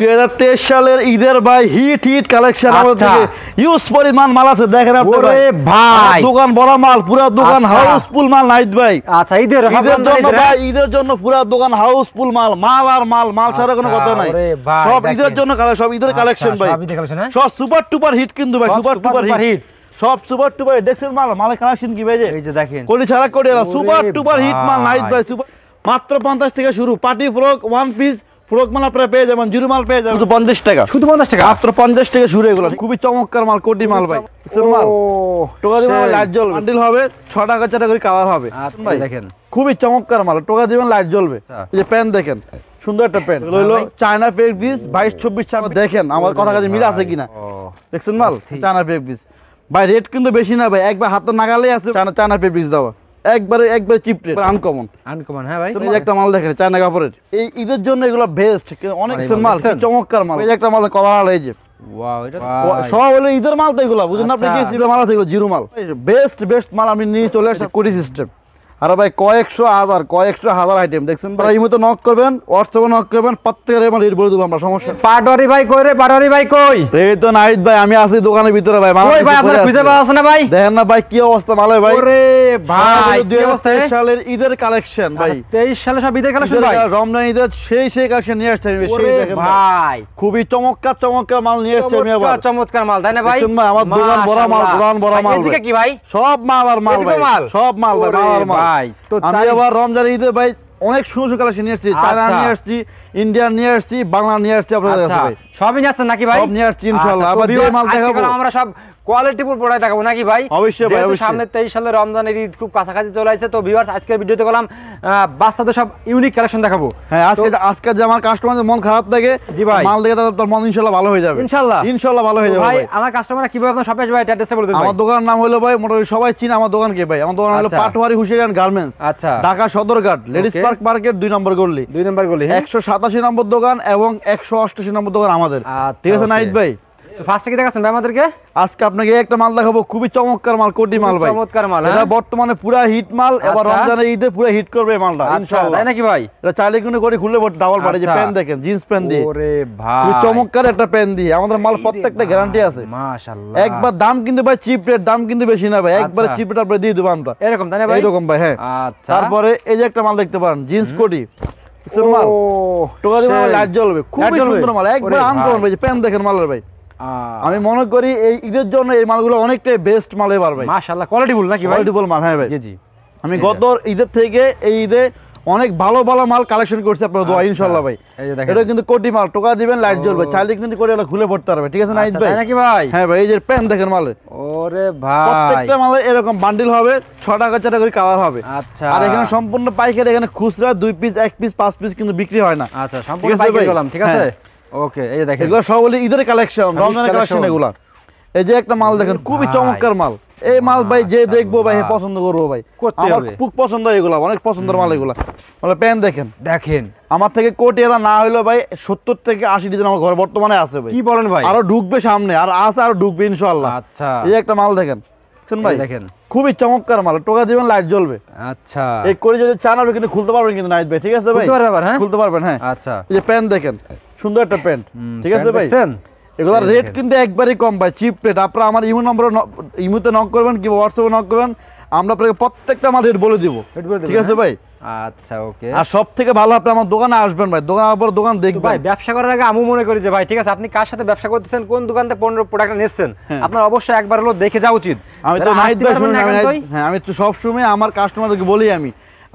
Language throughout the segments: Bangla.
2023 সালের ঈদের ভাই হিট কালেকশন আমাদের থেকে ইউজ পরিমাণ মাল আছে দেখেন আপনি ভাই দোকান বড় মাল পুরো দোকান হাউসফুল মাল নাইট ভাই। আচ্ছা ঈদের জন্য ভাই ঈদের জন্য পুরো দোকান হাউসফুল মাল মাল আর মাল ছাড়া কোনো কথা নাই। সব ঈদের জন্য সব ঈদের কালেকশন ভাই সব সুপার টুপার হিট কিন্তু ভাই সুপার টুপার হিট সব সুপার টুপার দেখছেন মালের কালেকশন কি ভাই এই যে দেখেন কোটি ছাড়া কোটি সুপার টুপার হিট মাল নাইট ভাই সুপার মাত্র 50 থেকে শুরু party frock one piece frock মাল আপনারা পেয়ে যাবেন জিরো মাল পেয়ে যাবেন শুধু 50 টাকা মাত্র 50 টাকা শুরু এগুলো খুবই চমৎকার মাল কোটি মাল ভাই মাল টোকা দিবেন লাইট জ্বলবে বান্ডিল হবে 6 টাকা 4 টাকা করে কালার হবে ভাই দেখেন খুবই চমৎকার মাল টোকা দিবেন লাইট জ্বলবে এই যে প্যান্ট দেখেন সুন্দর একটা প্যান্ট হলো চায়না পেক পিস 22-24 টাকা দেখেন আমার কথা কাছে মিল আছে কিনা দেখছেন মাল চায়না পেক পিস ভাই রেট কিন্তু বেশি না ভাই একবার হাতে নাগালেই আছে চায়না পেক পিস দাও একবার চিপ রেট আনকমন হ্যাঁ ভাই এই একটা মাল দেখেন চায়না কাপড়ের এই ঈদের জন্য এগুলো বেস্ট অনেক মাল চমৎকার মাল এই একটা মাল কলার এই যে ওয়াও এটা সব হলো ঈদের মাল তো এগুলো বুঝেন আপনি কি ঈদের মাল আছে এগুলো জিরো মাল বেস্ট মাল আমি নিয়ে চলে আসছি কোটি সিস্টেম আর ভাই কয়েকশো হাজার আইটেম দেখছেন ভাই এই মতো নক করবেন হোয়াটসঅ্যাপে নক করবেন প্রত্যেকের এবার রেট বলে দেব আমরা সমস্যা পাটোয়ারি ভাই কই রে পাটোয়ারি ভাই কই এই তো নাহিদ ভাই আমি আছি দোকানের ভিতরে ভাই ওই ভাই আপনারা খুঁজে পাওয়া আছে না ভাই দেখেন না ভাই কি অবস্থা ভালো ভাই ওরে ভাই কি অবস্থা 2023 সালের ঈদের কালেকশন ভাই 23 সালে সব ঈদের কালেকশন ভাই রমজান ঈদের সেই কালেকশন নিয়ে আসছে আমি সেই দেখেন ভাই খুবই চমৎকার মাল নিয়ে আসছে আমি আবার চমৎকার মাল তাই না ভাই শুনুন আমার দোকান বড় মাল এদিকে কি ভাই সব মাল আর মাল ভাই সব মাল ভাই মাল আর মাল তো আমি আবার রমজান ঈদে ভাই অনেক সুন্দর কালেকশন নিয়ে আসছি চায়না নিয়ে আসছি ইন্ডিয়ান নিয়ে আসছি বাংলা নিয়ে আসছি আপনাদের কাছে ভাই সবই নিয়ে আসছেন নাকি ভাই সব নিয়ে আসছি ইনশাআল্লাহ আবার যে মাল দেখাবো আমরা সব কোয়ালিটিফুল প্রোডাক্ট দেখাবো নাকি ভাই অবশ্যই ভাই অবশ্যই সামনে 23 সালে রমজানের ঈদ খুব কাছাকাছি চলে আসছে তো ভিউয়ার্স আজকের ভিডিওতে গেলাম বাচ্চাদের সব ইউনিক কালেকশন দেখাবো হ্যাঁ আজকে যে আমার কাস্টমারদের মন খারাপ থাকে জি ভাই মাল দেখে তার মন ইনশাআল্লাহ ভালো হয়ে যাবে ইনশাআল্লাহ ভালো হয়ে যাবে ভাই আমার কাস্টমাররা কিভাবে আপনার শপে আসবে ভাই অ্যাড্রেসটা বলে দেন ভাই আমার দোকানের নাম হলো ভাই মোটামুটি সবাই চিনে আমার দোকান কি ভাই আমার দোকান হলো পাটোয়ারি হুশিয়ান গার্মেন্টস আচ্ছা Dhaka Sadarghat ladies park market 2 নম্বর গলি 187 নম্বর দোকান এবং 188 নম্বর দোকান আমাদের ঠিক আছে নাহিদ ভাই ফার্স্টে কি দেখাচ্ছেন ভাই আমাদেরকে আজকে আপনাকে একটা মাল দেখাবো খুবই চমৎকার মাল কোটি মাল ভাই চমৎকার মাল এটা বর্তমানে পুরা হিট মাল এবার রমজানের ঈদে পুরো হিট করবে এই মালটা ইনশাআল্লাহ তাই নাকি ভাই এটা চাইলে কিন্তু করে খুললে ডাবল পারে যে প্যান্ট দেখেন জিন্স প্যান্ট দিয়ে ওরে ভাই খুব চমৎকার একটা প্যান্ট দিয়ে আমাদের মাল প্রত্যেকটা গ্যারান্টি আছে মাশাআল্লাহ একবার দাম কিন্তু ভাই চিপ রেট দাম কিন্তু বেশি না ভাই একবার চিপ রেট আপনাদের দিয়ে দেব আমরা এরকম তাই না ভাই এরকম ভাই হ্যাঁ আচ্ছা তারপরে এই যে একটা মাল দেখতে পারেন জিন্স কোটি মাল টোকা দিয়ে লাইট জ্বলবে খুব সুন্দর মাল একবার আনকমন ভাই প্যান্ট দেখেন মালের ভাই আমি মনে করি এই ঈদের জন্য এই মালগুলো অনেকটাই বেস্ট মাল এবার ভাই মাশাআল্লাহ কোয়ালিটিফুল নাকি ভাই কোয়ালিটিফুল মাল হ্যাঁ ভাই জি আমি গত ঈদের থেকে এই ঈদে অনেক ভালো মাল কালেকশন করছি আপনারা দোয়া ইনশাআল্লাহ ভাই এটা কিন্তু কোটি মাল টোকা দিবেন লাইট জ্বলবে চাইলে কিন্তু করে এটা খুলে পড়তে পারবে ঠিক আছে নাহিদ ভাই নাকি ভাই হ্যাঁ ভাই এই যে প্যান্ট দেখেন মালের ওরে ভাই প্রত্যেকটা মালে এরকম বান্ডিল হবে 6 টাকা 4 টাকা করে কালার হবে আচ্ছা আর এখানে সম্পূর্ণ পাইকারি এখানে খুচরা 2 পিস 1 পিস 5 পিস কিন্তু বিক্রি হয় না আচ্ছা সম্পূর্ণ পাইকারি গেলাম ঠিক আছে ওকে এই যে দেখেন এগুলো সব হলো ঈদের কালেকশন রমজানের কালেকশন এগুলো এই যে একটা মাল দেখেন খুবই চমৎকার মাল এই মাল ভাই যে দেখবো ভাই পছন্দ করবো ভাই আমার খুব পছন্দ এগুলো অনেক পছন্দের মাল এগুলো মানে প্যান্ট দেখেন আমার থেকে কোটি এলা না হইলো ভাই 70 থেকে 80 ডিজাইন আমার ঘরে বর্তমানে আছে ভাই কি বলেন ভাই আরো ঢুকবে সামনে আর আছে আরো ঢুকবে ইনশাআল্লাহ আচ্ছা এই একটা মাল দেখেন শুন ভাই দেখেন খুবই চমৎকার মাল টোকা দিবেন লাইট জ্বলবে আচ্ছা এই করে যদি চান আপনি কিন্তু খুলতে পারবেন কিন্তু নাইট ভাই ঠিক আছে ভাই খুলতে পারবেন হ্যাঁ আচ্ছা এই যে প্যান্ট দেখেন সুন্দর একটা প্যান্ট ঠিক আছে ভাই এগুলোর রেট কিন্তু একবারই কম ভাই চিপ রেট আপনারা আমার ইমোতে নক করবেন কি হোয়াটসঅ্যাপে নক করবেন আমরা আপনাকে প্রত্যেকটা মাল রেট বলে দিব ঠিক আছে ভাই আচ্ছা ওকে আর সবথেকে ভালো আপনি আমার দোকানে আসবেন ভাই দোকান দেখবেন ভাই ব্যবসা করার আগে আমি মনে করি যে ভাই ঠিক আছে আপনি কার সাথে ব্যবসা করতেছেন কোন দোকান থেকে প্রোডাক্ট নিচ্ছেন আপনার অবশ্যই একবার হলো দেখে যাওয়া উচিত আমি তো নাহিদ ভাই হ্যাঁ আমি তো সব সময় আমার কাস্টমারদেরকে বলি আমি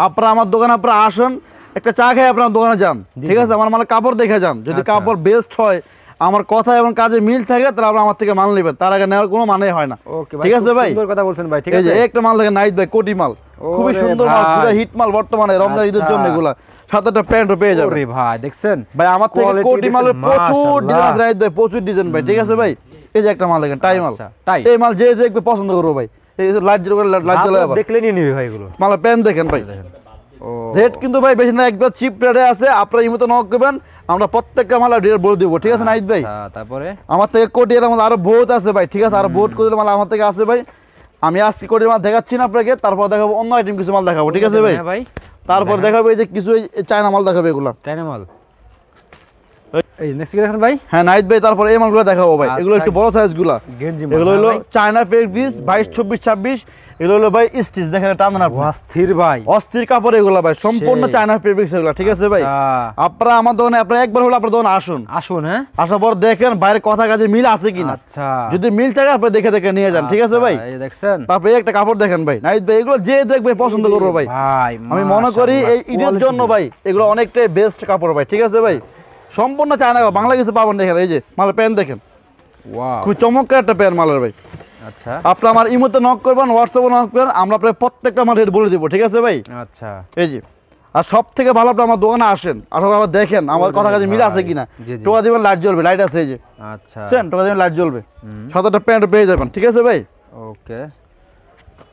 আপনারা আমার দোকানে আপনারা আসেন একটা চা খেয়ে আপনার দোকানে যান ঠিক আছে আমার মালে কাপড় দেখে যান যদি কাপড় বেস্ট হয় আমার কথা এবং কাজে মিল থাকে তাহলে আপনি আমার থেকে মাল নেবেন তার আগে নেওয়ার কোনো মানে হয় না ঠিক আছে ভাই সুন্দর কথা বলছেন ভাই ঠিক আছে এই যে একটা মাল দেখেন নাহিদ ভাই কোটি মাল খুবই সুন্দর মাল পুরো হিট মাল বর্তমানে রমজান ঈদের জন্য এগুলা সাথে একটা প্যান্টও পেয়ে যাবেন ওরে ভাই দেখছেন ভাই আমার থেকে কোটি মালের প্রচুর ডিজাইন আছে নাহিদ ভাই প্রচুর ডিজাইন ভাই ঠিক আছে ভাই এই যে একটা মাল দেখেন টাই মাল এই মাল যে দেখবে পছন্দ করবে ভাই এই লাইট জ্বলে আবার দেখলে নিয়ে নিবে ভাই এগুলো মালের প্যান্ট দেখেন ভাই রেট কিন্তু ভাই বেশি না একবার চিপ রেটে আছে আপনারা ইমোতে নক করবেন আমরা প্রত্যেকটা মাল রেট বলে দিব ঠিক আছে নাহিদ ভাই তারপরে আমার থেকে কোটি এর মধ্যে আরো বহুত আছে ভাই ঠিক আছে আরো বহুত কোটি মাল আমার থেকে আছে ভাই আমি আজকে কোটি মাল দেখাচ্ছি না আপনাকে তারপর দেখাবো অন্য আইটেম কিছু মাল দেখাবো ঠিক আছে ভাই তারপর দেখাবো এই যে কিছু চায়না মাল দেখাবে এগুলা চায়না মাল এই নেক্সট কি দেখেন ভাই? হ্যাঁ নাইট ভাই, তারপর এই মালগুলো দেখাবো ভাই, এগুলো একটু বড় সাইজ গুলা। এগুলো হলো চায়না ফেব্রিক্স 22, 24, 26। এগুলো হলো ভাই স্টিচ, দেখেন টান না অস্থির ভাই, অস্থির কাপড় এগুলো ভাই, সম্পূর্ণ চায়না ফেব্রিক্স এগুলো, ঠিক আছে ভাই? আপনারা আমার দোকানে আপনারা একবার হলো আপনার দোকানে আসুন। হ্যাঁ, আসার পর দেখেন বাইরে কথা কাজে মিল আছে কিনা। আচ্ছা, যদি মিল থাকে আপনি দেখে দেখে নিয়ে যান, ঠিক আছে ভাই? এই দেখছেন, তারপরে একটা কাপড় দেখেন ভাই নাইট ভাই, এগুলো যে দেখবে পছন্দ করবে ভাই। আমি মনে করি এই ঈদের জন্য ভাই এগুলো অনেকটাই বেস্ট কাপড় ভাই, ঠিক আছে ভাই? সম্পূর্ণ চায়না, বাংলা কিছু পাবেন। দেখেন এই যে মালের প্যান্ট দেখেন, খুব চমৎকার একটা প্যান্ট মালের ভাই। আচ্ছা, আপনি আমার ইমোতে নক করবেন, হোয়াটসঅ্যাপে নক করবেন, আমরা আপনার প্রত্যেকটা মাল রেট বলে দিব, ঠিক আছে ভাই? আচ্ছা, এই যে আর সব থেকে ভালো আপনি আমার দোকানে আসেন, আসলে আবার দেখেন আমার কথা কাজে মিল আছে কিনা। টোকা দিবেন, লাইট জ্বলবে, লাইট আছে এই যে। আচ্ছা, টোকা দিবেন, লাইট জ্বলবে, 7টা প্যান্ট পেয়ে যাবেন, ঠিক আছে ভাই? ওকে,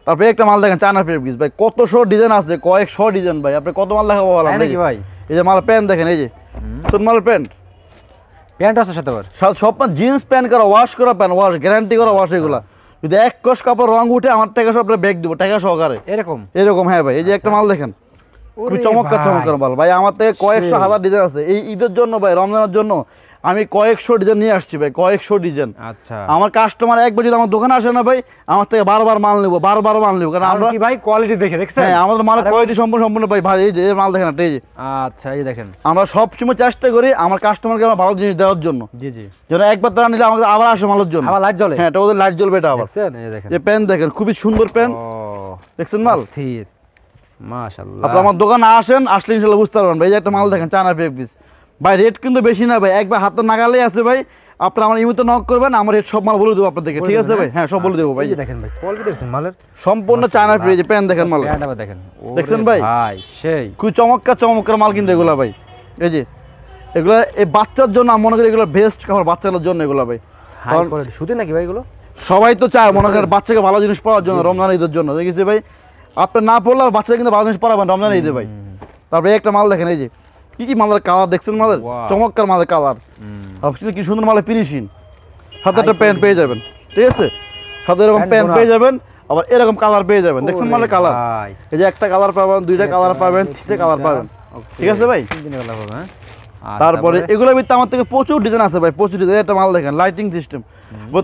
তারপরে একটা মাল দেখেন চায়না ফেব্রিক্স ভাই, কত শো ডিজাইন আছে, কয়েকশো ডিজাইন ভাই। আপনি কত মাল দেখাবো বলেন নাকি ভাই? এই যে মাল প্যান্ট দেখেন, এই যে মালের প্যান্ট আছে সাথে সব জিন্স প্যান্ট করা, ওয়াশ করা প্যান্ট, ওয়াশ গ্যারান্টি করা ওয়াশ। এগুলা যদি এক কষ কাপড় রং উঠে আমার টাকা সব ব্যাগ দিব, টাকা সহকারে, এরকম। হ্যাঁ ভাই, এই যে একটা মাল দেখেন, খুব চমৎকার চমৎকার মাল ভাই। আমার থেকে কয়েকশো হাজার ডিজাইন আছে এই ঈদের জন্য ভাই, রমজানের জন্য আমি কয়েকশো ডিজাইন নিয়ে আসছি ভাই, কয়েকশো ডিজাইন। আচ্ছা, আমার কাস্টমার একবার যদি আমার দোকানে আসে না ভাই, আমার থেকে বারবার মাল নেবো, বারবার মাল নেবো, কারণ আমরা কি ভাই কোয়ালিটি দেখে দেখছেন। হ্যাঁ, আমাদের মালের কোয়ালিটি সম্পূর্ণ ভাই ভাই। এই যে মাল দেখেন আপনি, এই যে। আচ্ছা, এই দেখেন, আমরা সবসময় চেষ্টা করি আমার কাস্টমারকে আমরা ভালো জিনিস দেওয়ার জন্য। জি জি, যেন একবার তারা নিলে আমাদের আবার আসে মালের জন্য, আবার লাইট জ্বলে। হ্যাঁ, এটা ওদের লাইট জ্বলবে। এটা আবার এই প্যান্ট দেখেন, খুবই সুন্দর প্যান্ট, দেখছেন মাল স্থির, মাশাআল্লাহ। আপনি আমার দোকানে আসেন, আসলে ইনশাআল্লাহ বুঝতে পারবেন ভাই। এই যে একটা মাল দেখেন চায়না ফেব্রিক্স ভাই, রেট কিন্তু বেশি না ভাই, একবার হাতে নাগালেই আছে ভাই। আপনারা আমার ইমোতে নক করবেন, আমার রেট সব মাল বলে দেবো আপনাদেরকে, ঠিক আছে ভাই? হ্যাঁ, সব বলে দেবো ভাই। দেখেন ভাই, কোয়ালিটি দেখেন মালের, সম্পূর্ণ চায়না ফেব্রিক্স। প্যান্ট দেখেন মাল, প্যান্টটা দেখেন, দেখছেন ভাই? ভাই সেই খুব চমৎকার মাল কিন্তু এগুলা ভাই। এই যে এগুলা এই বাচ্চার জন্য আমি মনে করি এগুলো বেস্ট কাপড় বাচ্চাদের জন্য এগুলা ভাই। হাই কোয়ালিটি শুধু নাকি ভাই? এগুলো সবাই তো চায় মনে করেন বাচ্চাকে ভালো জিনিস পাওয়ার জন্য, রমজান ঈদের জন্য, দেখেছি ভাই? আপনি না পড়লে বাচ্চাকে কিন্তু ভালো জিনিস পড়াবেন রমজান ঈদে ভাই। তারপরে একটা মাল দেখেন, এই যে কি মালের কালার দেখছেন, মালের চমৎকার মালের কালার, কি সুন্দর মালের ফিনিশিং। সাথে একটা প্যান্ট পেয়ে যাবেন, ঠিক আছে? সাথে এরকম প্যান্ট পেয়ে যাবেন, আবার এরকম কালার পেয়ে যাবেন, দেখছেন মালের কালার। এই যে একটা কালার পাবেন, দুইটা কালার পাবেন, তিনটা কালার পাবেন, ঠিক আছে ভাই? তারপরে এগুলোর ভিতরে আমার থেকে প্রচুর ডিজাইন আছে ভাই, প্রচুর ডিজাইন। একটা মাল দেখেন, লাইটিং সিস্টেম,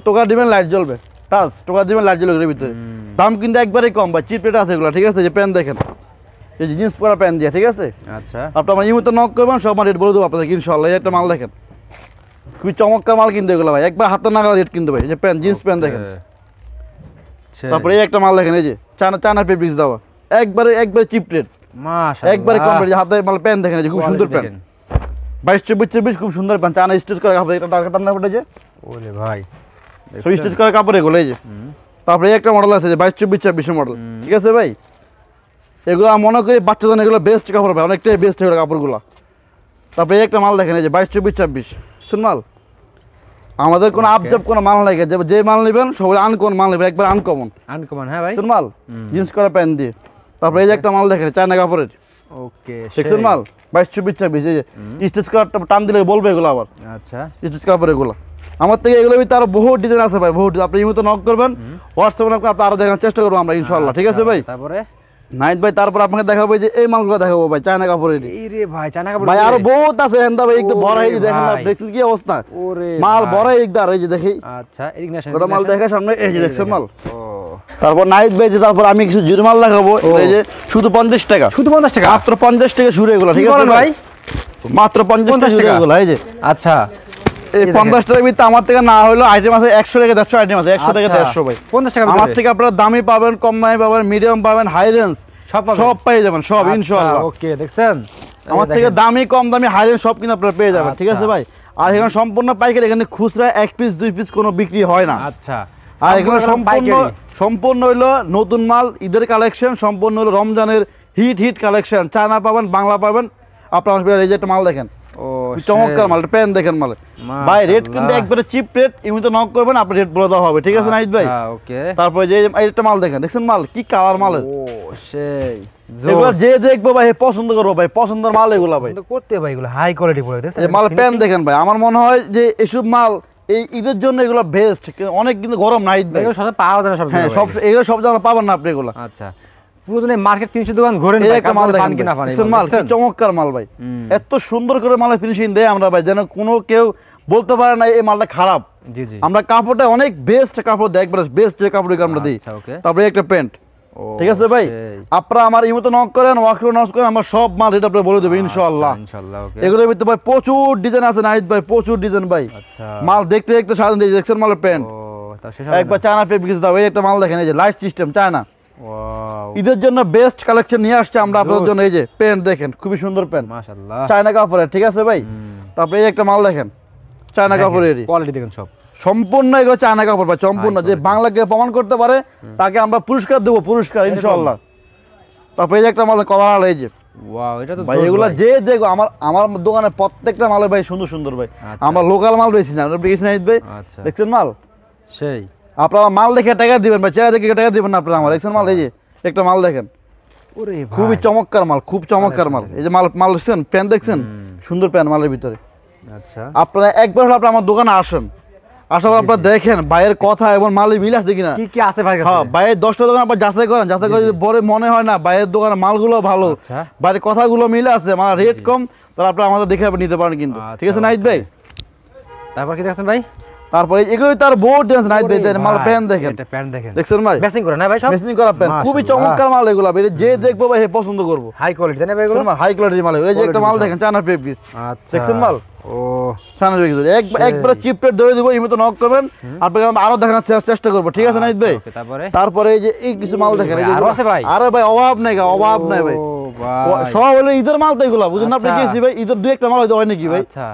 টোকা দিবেন লাইট জ্বলবে, টাচ টোকা দিবেন লাইট জ্বলবে। এর ভিতরে দাম কিন্তু একবারেই কম ভাই, চিপ রেট আছে এগুলো, ঠিক আছে? যে প্যান্ট দেখেন, এই যে জিন্স পরা প্যান্ট দিয়ে, ঠিক আছে? আচ্ছা, আপনি আমার ইমোতে নক করবেন, সব আমার রেট বলে দেবো আপনাদের ইনশাআল্লাহ। একটা মাল দেখেন, খুবই চমৎকার মাল কিন্তু এগুলো ভাই, একবার হাতে নাগাল রেট কিন্তু ভাই। এই যে প্যান্ট, জিন্স প্যান্ট দেখেন। তারপরে এই একটা মাল দেখেন, এই যে চায়না ফেব্রিক্স দেওয়া, একবারে চিপ রেট, মাশাআল্লাহ, একবারে কম রেট। হাতে মাল প্যান্ট দেখেন, এই যে খুব সুন্দর প্যান্ট, 22, 24, 24, খুব সুন্দর প্যান্ট, চায়না স্টিচ করা কাপড়। এটা টাকা টান্না পড়ে যে, ওরে ভাই সব স্টিচ করা কাপড় এগুলো, এই যে। তারপরে একটা মডেল আছে যে 22, 24, 26 মডেল, ঠিক আছে ভাই? এগুলো মনে করি বাচ্চাদের এগুলো বেস্ট কাপড় ভাই, অনেকটাই বেস্ট এগুলো কাপড়গুলো। তারপরে একটা মাল দেখেন, এই যে 22, 24, 26 শুন মাল। আমাদের কোনো আপজাপ কোনো মাল নাই, যে মাল নেবেন সবাই আনকমন মাল নেবেন, একবার আনকমন। হ্যাঁ ভাই, শুন মাল, জিন্স করা প্যান্ট দিয়ে। তারপরে এই যে একটা মাল দেখেন চায়না কাপড়ের, ওকে, দেখছেন মাল 22, 24, 26। এই যে স্টিচ করা টান দিলে বলবে এগুলো আবার। আচ্ছা, স্টিচ কাপড় এগুলো আমার থেকে এগুলো ভিতরে আরো বহু ডিজাইন আছে ভাই, বহু। আপনি ইমোতে নক করবেন, হোয়াটসঅ্যাপে নক করবেন, আপনি আরো দেখার চেষ্টা করবো আমরা ইনশাআল্লাহ, ঠিক আছে ভাই? তারপরে নাইট ভাই, তারপর আপনাকে দেখাবো যে এই মালগুলো দেখাবো ভাই, চায়না কাপড়ের। এই রে ভাই, চায়না কাপড় ভাই আরো বহুত আছে হেন্দা ভাই, একদম বড় এই দেখেন না, দেখছেন কি অবস্থা? ওরে মাল বড় একদম, এই যে দেখি। আচ্ছা, এদিক না সামনে, মাল দেখা সামনে, এই যে দেখছেন মাল। ও, তারপর নাইট ভাই যে, তারপর আমি কিছু জুরি মাল দেখাবো, এই যে শুধু 50 টাকা, শুধু 50 টাকা, মাত্র 50 টাকা শুরু এগুলো, ঠিক আছে ভাই? মাত্র 50 টাকা এগুলো, এই যে। আচ্ছা, এই 50 টাকার ভিতরে আমার থেকে না হলো আইটেম আছে 100 টাকা, 150 আইটেম আছে, 100 টাকা 150 ভাই। 50 টাকা আমার থেকে আপনারা দামি পাবেন, কম দামি পাবেন, মিডিয়াম পাবেন, হাই রেঞ্জ সব পেয়ে যাবেন, সব ইনশাআল্লাহ। ওকে, দেখছেন আমার থেকে দামি কম দামি হাই রেঞ্জ সব কিন্তু আপনারা পেয়ে যাবেন, ঠিক আছে ভাই? আর এখানে সম্পূর্ণ পাইকারি, এখানে খুচরা 1 পিস 2 পিস কোনো বিক্রি হয় না। আচ্ছা, আর এখানে সম্পূর্ণ হইলো নতুন মাল, ঈদের কালেকশন, সম্পূর্ণ হলো রমজানের হিট কালেকশন। চায়না পাবেন, বাংলা পাবেন। আপনার এই যে একটা মাল দেখেন, চমৎকার মাল, প্যান্ট দেখেন মাল ভাই, রেট কিন্তু একবারে চিপ রেট। ইমিতে নক করবেন, আপনার রেট বলে দেওয়া হবে, ঠিক আছে নাইট ভাই? ওকে, তারপরে যে একটা মাল দেখেন, দেখছেন মাল কি কালার মালের, ও সেই এগুলো যে দেখবো ভাই পছন্দ করবো ভাই, পছন্দের মাল এগুলো ভাই করতে ভাই, এগুলো হাই কোয়ালিটি পড়ে দেখছেন মাল। প্যান্ট দেখেন ভাই, আমার মনে হয় যে এসব মাল এই ঈদের জন্য এগুলো বেস্ট। অনেক কিন্তু গরম নাইট ভাই, এগুলো সব পাওয়া যায় না, সব হ্যাঁ, সব এগুলো সব জায়গায় পাবেন না আপনি এগুলো। আচ্ছা, পুরো মার্কেট 300 দোকান ঘোরেন এই ভাই, একটা মাল দেখেন কিনা পান দেখছেন মাল, কি চমৎকার মাল ভাই। এত সুন্দর করে মালের ফিনিশিং দেয় আমরা ভাই, যেন কোনো কেউ বলতে পারে না এই মালটা খারাপ। জি জি, আমরা কাপড়টা অনেক বেস্ট কাপড় দেই, একবার বেস্ট যে কাপড় আমরা দিই। আচ্ছা ওকে, তারপরে একটা প্যান্ট, ঠিক আছে ভাই। আপনারা আমার ইমোতে নক করেন, ওয়ার্কশপে নক করেন, আমরা সব মাল রেট আপনাদের বলে দেব ইনশাআল্লাহ। ইনশাআল্লাহ ওকে। এগুলোর ভিতরে ভাই প্রচুর ডিজাইন আছে নাহিদ ভাই, প্রচুর ডিজাইন ভাই। আচ্ছা, মাল দেখতে দেখতে সারাদিন দেখছেন মালের প্যান্ট। ও তা শেষ হবে না। একবার চায়না পেপ গিস দাও, এই একটা মাল দেখেন, এই যে লাইট সিস্টেম চায়না। ওয়াও, ঈদের জন্য বেস্ট কালেকশন নিয়ে আসছে আমরা আপনাদের জন্য। এই যে প্যান্ট দেখেন, খুবই সুন্দর প্যান্ট, মাশাআল্লাহ, চায়না কাপড়ের, ঠিক আছে ভাই। তারপরে এই একটা মাল দেখেন, চায়না কাপড়েরই, কোয়ালিটি দেখেন সব সম্পূর্ণ এগুলো চায়না কাপড় ভাই, সম্পূর্ণ। যে বাংলাকে প্রমাণ করতে পারে তাকে আমরা পুরস্কার দেবো, পুরস্কার ইনশাআল্লাহ। তারপরে এই যে একটা মাল কলার, এই যে ওয়াও, এটা তো ভাই এগুলা যে দেখো আমার আমার দোকানে প্রত্যেকটা মালে ভাই সুন্দর সুন্দর ভাই। আমরা লোকাল মাল বেশি না, আমরা বেশি নাহিদ ভাই। আচ্ছা, দেখছেন মাল, সেই আপনারা মাল দেখে টাকা দিবেন ভাই, চেহারা দেখে টাকা দিবেন না আপনারা আমার। দেখছেন মাল, এই যে একটা মাল দেখেন, ওরে ভাই, খুবই চমৎকার মাল, খুব চমৎকার মাল। এই যে মাল মাল দেখছেন, প্যান্ট দেখছেন, সুন্দর প্যান্ট মালের ভিতরে। আচ্ছা, আপনারা একবার হলে আপনার আমার দোকানে আসেন, আসার পর আপনারা দেখেন ভাইয়ের কথা এবং মালের মিল আছে কিনা। কি কি আছে ভাই কাছে? হ্যাঁ, ভাইয়ের 10টা দোকান আপনার যাচাই করেন, যাচাই করে যদি পরে মনে হয় না ভাইয়ের দোকানে মালগুলো ভালো, আচ্ছা, বাইরের কথাগুলো মিলে আছে, মানে রেট কম, তাহলে আপনারা আমাদের দেখে নিতে পারেন কিন্তু। ঠিক আছে নাহিদ ভাই। তারপর কি দেখছেন ভাই? তারপরে এগুলোই তার বোর্ড ডিজাইন নাহিদ ভাই, দেখেন মাল প্যান্ট দেখেন, এটা প্যান্ট দেখেন, দেখছেন ভাই, ম্যাচিং করে না ভাই সব? মেশিং করা প্যান্ট, খুবই চমৎকার মাল এগুলো ভাই, যে দেখবো ভাই হে পছন্দ করবো। হাই কোয়ালিটি না ভাই এগুলো? হাই কোয়ালিটির মাল এগুলো। এই যে একটা মাল দেখেন, চায়না পেপ পিস, আচ্ছা, দেখছেন মাল, ও চায়না পেপ পিস, একবারে চিপ রেট ধরে দিব, এই মতো নক করবেন, আপনাকে আমরা আরো দেখানোর চেষ্টা করবো। ঠিক আছে নাহিদ ভাই। ওকে, তারপরে তারপরে এই যে এই কিছু মাল দেখেন, এই যে আরো আছে ভাই? আরে ভাই অভাব নাই, অভাব নাই ভাই, ও ভাই, সব হলো ঈদের মাল তো এগুলো, বুঝুন না আপনি আচ্ছা। গেছি ভাই, ঈদের দুই একটা মাল হয়তো হয় নাকি ভাই। আচ্ছা,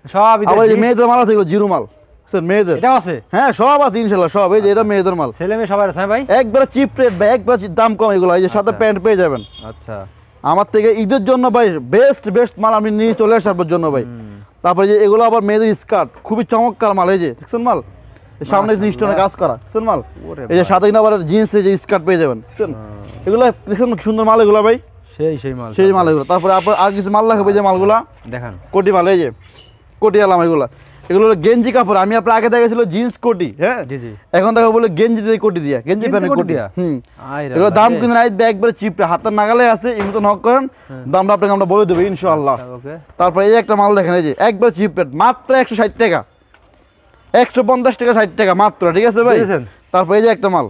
সব আবার এই যে মেয়েদের মাল আছে, এগুলো জিরো মাল, স্যার মেয়েদের, এটাও আছে? হ্যাঁ সব আছে ইনশাল্লাহ সব। এই যে এটা মেয়েদের মাল, ছেলে মেয়ে সবার আছে হ্যাঁ ভাই? একবারে চিপ রেট ভাই, একবার দাম কম এগুলো। এই যে সাথে প্যান্ট পেয়ে যাবেন আচ্ছা, আমার থেকে ঈদের জন্য ভাই, বেস্ট বেস্ট মাল আমি নিয়ে চলে আসার জন্য ভাই। তারপরে যে এগুলো আবার মেয়েদের স্কার্ট, খুবই চমৎকার মাল। এই যে দেখছেন মাল, এই সামনে স্টোনে কাজ করা, দেখছেন মাল। এই যে সাথে কিনা আবার জিন্স, এই যে স্কার্ট পেয়ে যাবেন, দেখছেন এগুলো, দেখছেন কি সুন্দর মাল এগুলো ভাই, সেই মাল, সেই মাল এগুলো। তারপরে আপনার আর কিছু মাল দেখাবো, এই যে মালগুলা দেখান, কোটি মাল, এই যে কোটি আলাম এগুলো, এগুলো হলো গেঞ্জি কাপড়। আমি আপনার আগে দেখেছিল জিন্স কোটি, হ্যাঁ জি জি, এখন দেখো বলে গেঞ্জি দিয়ে কোটি দিয়া, গেঞ্জি প্যান্ট কোটি দিয়া। এগুলো দাম কিন্তু নাই একবারে চিপ, হাতের নাগালে আছে, এমনি তো নক করেন, দামটা আপনাকে আমরা বলে দেবো ইনশাআল্লাহ। ওকে, তারপরে এই একটা মাল দেখেন, এই যে একবার চিপ রেট, মাত্র 160 টাকা, 150 টাকা, 60 টাকা মাত্র। ঠিক আছে ভাই। তারপরে এই যে একটা মাল,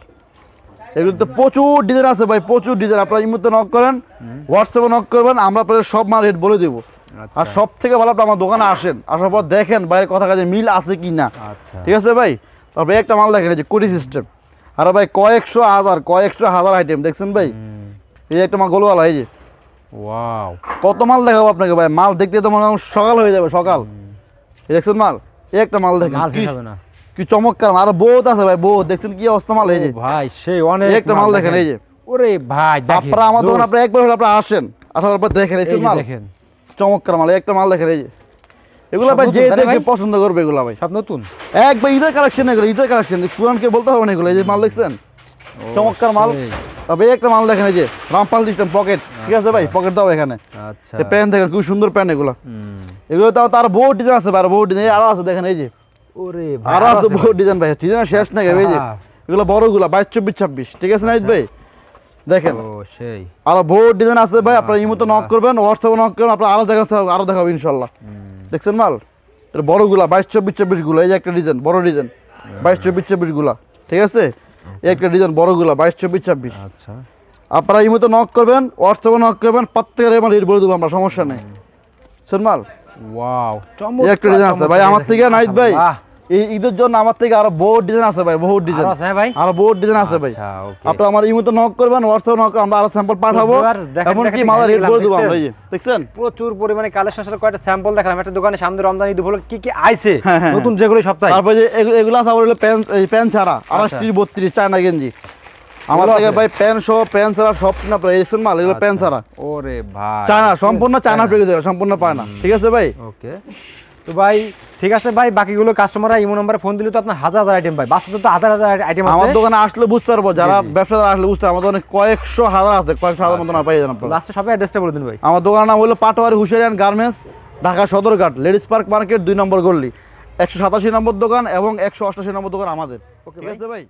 এগুলো তো প্রচুর ডিজাইন আছে ভাই, প্রচুর ডিজাইন। আপনারা এই মুহূর্তে নক করেন, হোয়াটসঅ্যাপে নক করবেন, আমরা আপনাদের সব মাল রেট বলে দেবো। আর সব থেকে ভালো আপনি আমার দোকানে আসেন, আসার পর দেখেন বাইরের কথা কাজে মিল আছে কি না। ঠিক আছে ভাই। তারপরে একটা মাল দেখেন, এই যে কোটি সিস্টেম, আর ভাই কয়েকশো হাজার আইটেম, দেখছেন ভাই। এই যে একটা মাল গোলওয়ালা, এই যে ওয়াও, কত মাল দেখাবো আপনাকে ভাই, মাল দেখতে তো মনে হয় সকাল হয়ে যাবে, সকাল। এই দেখছেন মাল, এই একটা মাল দেখেন, কি চমৎকার, আর বহুত আছে ভাই, বহুত। দেখছেন কি অবস্থা মাল, এই যে ভাই সেই অনেক একটা মাল দেখেন, এই যে ওরে ভাই, আপনারা আমার দোকানে আপনি একবার হলে আপনারা আসেন, আসার পর দেখেন এই মাল, চমৎকার মাল। একটা মাল দেখেন, এই যে এগুলো ভাই যে দেখে পছন্দ করবে, এগুলো ভাই সব নতুন, একবার ঈদের কালেকশন, এগুলো ঈদের কালেকশন, পুরানকে বলতে হবে না এগুলো। এই যে মাল দেখছেন, চমৎকার মাল। তবে একটা মাল দেখেন, এই যে রামপাল সিস্টেম পকেট, ঠিক আছে ভাই, পকেট দাও এখানে। আচ্ছা, প্যান্ট দেখেন, খুব সুন্দর প্যান্ট এগুলো। এগুলো তাও তার বহুত ডিজাইন আছে, আর বহুত ডিজাইন আরো আছে, দেখেন এই যে ওরে আরো আছে বহুত ডিজাইন ভাই, ডিজাইন শেষ নাই। এই যে এগুলো বড়গুলা 22, 24, 26, ঠিক আছে নাহিদ ভাই, দেখেন আরো বহুত ডিজাইন আছে ভাই। আপনারা ইমোতে নক করবেন, হোয়াটসঅ্যাপে নক করবেন, আপনারা আরো দেখাবো ইনশাল্লাহ। দেখছেন মাল, এটা বড়গুলা 22, 24, 26 গুলো। এই যে একটা ডিজাইন, বড় ডিজাইন 22, 24, 26 গুলা, ঠিক আছে। এই একটা ডিজাইন বড়গুলা 22, 24, 26। আচ্ছা, আপনারা ইমোতে নক করবেন, হোয়াটসঅ্যাপে নক করবেন, প্রত্যেকের মাল রেট বলে দেবো আমরা, সমস্যা নেই। শুন মাল, ওয়াও, এই একটা ডিজাইন আছে ভাই আমার থেকে নাহিদ ভাই, এই ঈদের জন্য আমার থেকে আরো বহুত ডিজাইন আছে ভাই, বহুত ডিজাইন আছে ভাই, আরো বহুত ডিজাইন আছে ভাই। আপনারা আমার ইমোতে নক করবেন, হোয়াটসঅ্যাপে নক করবেন, আমরা আরো স্যাম্পল পাঠাবো, এমন কি মালের রেট বলে দেবো আমরা। এই যে দেখছেন প্রচুর পরিমাণে কালেকশন, আসলে কয়টা স্যাম্পল দেখালাম একটা দোকানে, সামনে রমজান ঈদ উপলক্ষে কি কি আইছে নতুন যেগুলো সপ্তাহে। তারপরে যে এগুলো আছে আবার প্যান্ট ছাড়া 28, 32 চায়না গেঞ্জি আমার থেকে ভাই, প্যান্ট সহ প্যান্ট ছাড়া সব না প্রায় এই মাল, এগুলো প্যান্ট ছাড়া। ওরে ভাই, চায়না সম্পূর্ণ চায়না পেয়ে যাবে, সম্পূর্ণ পায় না। ঠিক আছে ভাই। ওকে, তো ভাই ঠিক আছে ভাই, বাকিগুলো কাস্টমাররা ইমো নম্বরে ফোন দিলে তো আপনার হাজার আইটেম ভাই, বাস্তবে তো হাজার আইটেম আছে। আমার দোকানে আসলে বুঝতে পারবো, যারা ব্যবসাদার আসলে বুঝতে পারবো, আমাদের অনেক কয়েকশো হাজার আছে, কয়েকশো হাজার মতো না পাই যান আপনারা। লাস্টে সবাই অ্যাড্রেসটা বলে দিন ভাই। আমার দোকানের নাম হলো পাটোয়ারি হুশিয়ারিয়ান garments, Dhaka Sadarghat, ladies park market 2 নম্বর গল্লি, 187 নম্বর দোকান এবং 188 নম্বর দোকান আমাদের। ঠিক আছে ভাই।